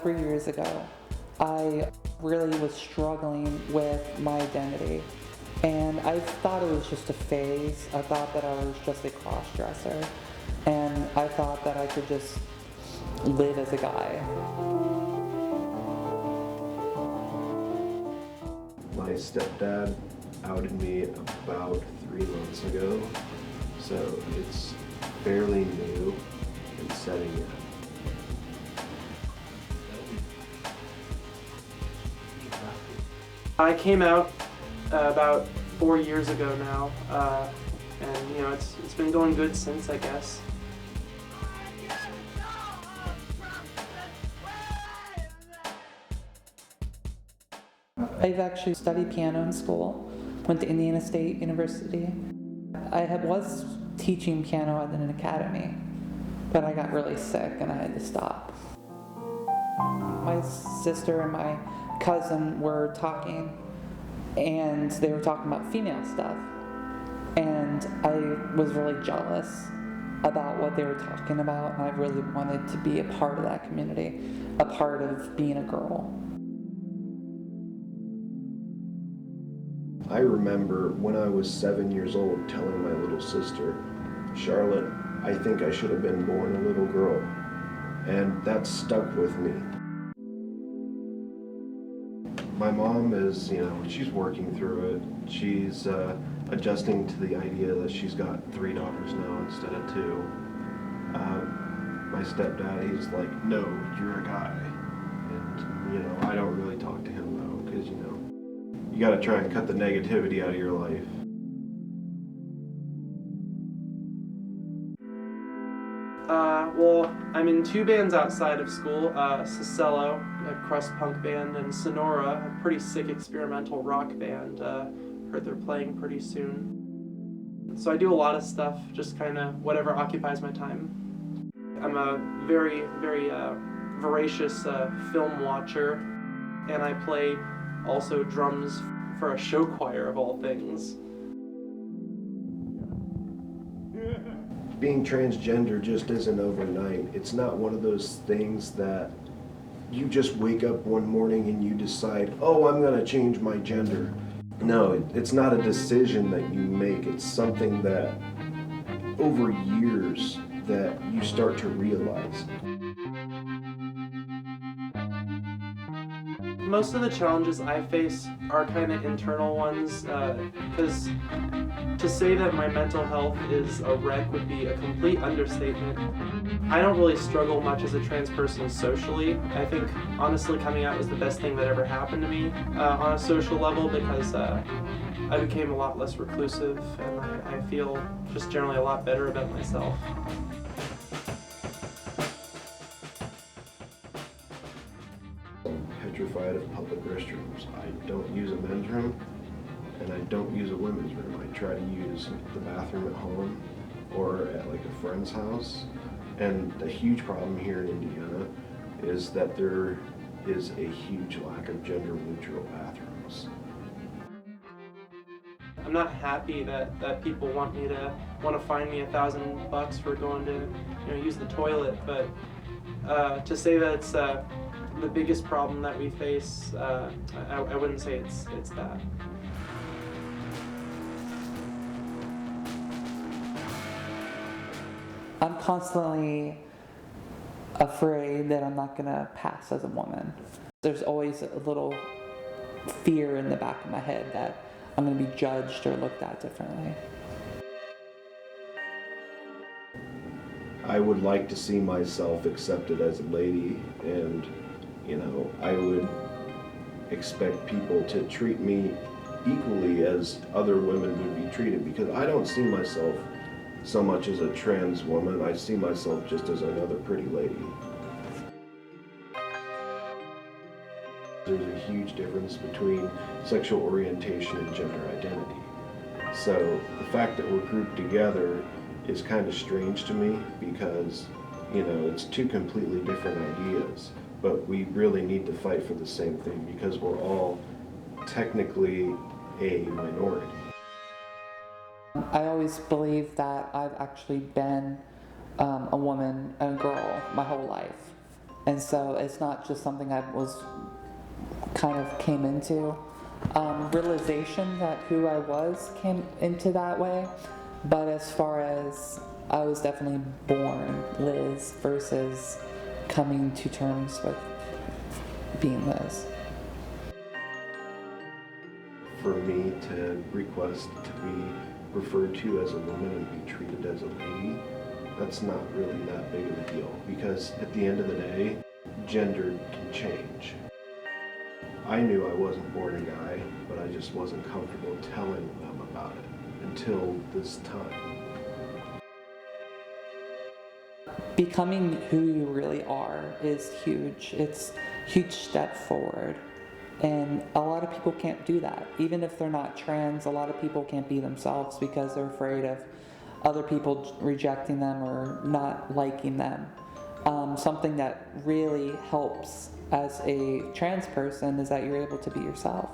3 years ago, I really was struggling with my identity. And I thought it was just a phase. I thought that I was just a cross-dresser. And I thought that I could just live as a guy. My stepdad outed me about 3 months ago, so it's fairly new and setting in. I came out about 4 years ago now, and it's been going good since, I guess. I've actually studied piano in school, went to Indiana State University. I was teaching piano at an academy, but I got really sick and I had to stop. My sister and my cousin were talking, and they were talking about female stuff, and I was really jealous about what they were talking about, and I really wanted to be a part of that community, a part of being a girl. I remember when I was 7 years old telling my little sister, Charlotte, I think I should have been born a little girl, and that stuck with me. My mom is, she's working through it. She's adjusting to the idea that she's got 3 daughters now instead of 2. My stepdad, he's like, no, you're a guy. And, I don't really talk to him though, because, you gotta try and cut the negativity out of your life. Well, I'm in 2 bands outside of school, Cicello, a crust punk band, and Sonora, a pretty sick experimental rock band. Heard they're playing pretty soon. So I do a lot of stuff, just kind of whatever occupies my time. I'm a very, very voracious film watcher, and I play also drums for a show choir of all things. Being transgender just isn't overnight. It's not one of those things that you just wake up one morning and you decide, oh, I'm gonna change my gender. No, it's not a decision that you make. It's something that over years that you start to realize. Most of the challenges I face are kind of internal ones, because to say that my mental health is a wreck would be a complete understatement. I don't really struggle much as a trans person socially. I think honestly coming out was the best thing that ever happened to me on a social level, because I became a lot less reclusive, and I feel just generally a lot better about myself. I'm petrified of public restrooms. I don't use a men's room, and I don't use a women's room. I try to use the bathroom at home or at like a friend's house. And the huge problem here in Indiana is that there is a huge lack of gender-neutral bathrooms. I'm not happy that people want to find me $1,000 for going to use the toilet, but to say that it's the biggest problem that we face, I wouldn't say it's that. I'm constantly afraid that I'm not gonna pass as a woman. There's always a little fear in the back of my head that I'm gonna be judged or looked at differently. I would like to see myself accepted as a lady, and I would expect people to treat me equally as other women would be treated, because I don't see myself so much as a trans woman. I see myself just as another pretty lady. There's a huge difference between sexual orientation and gender identity. So the fact that we're grouped together is kind of strange to me, because it's 2 completely different ideas, but we really need to fight for the same thing, because we're all technically a minority. I always believe that I've actually been a woman and a girl my whole life. And so it's not just something I was kind of came into. Realization that who I was came into that way, but as far as I was definitely born Liz versus coming to terms with being Liz. For me to request to be referred to as a woman and be treated as a lady, that's not really that big of a deal, because at the end of the day, gender can change. I knew I wasn't born a guy, but I just wasn't comfortable telling them about it until this time. Becoming who you really are is huge. It's a huge step forward. And a lot of people can't do that. Even if they're not trans, a lot of people can't be themselves because they're afraid of other people rejecting them or not liking them. Something that really helps as a trans person is that you're able to be yourself.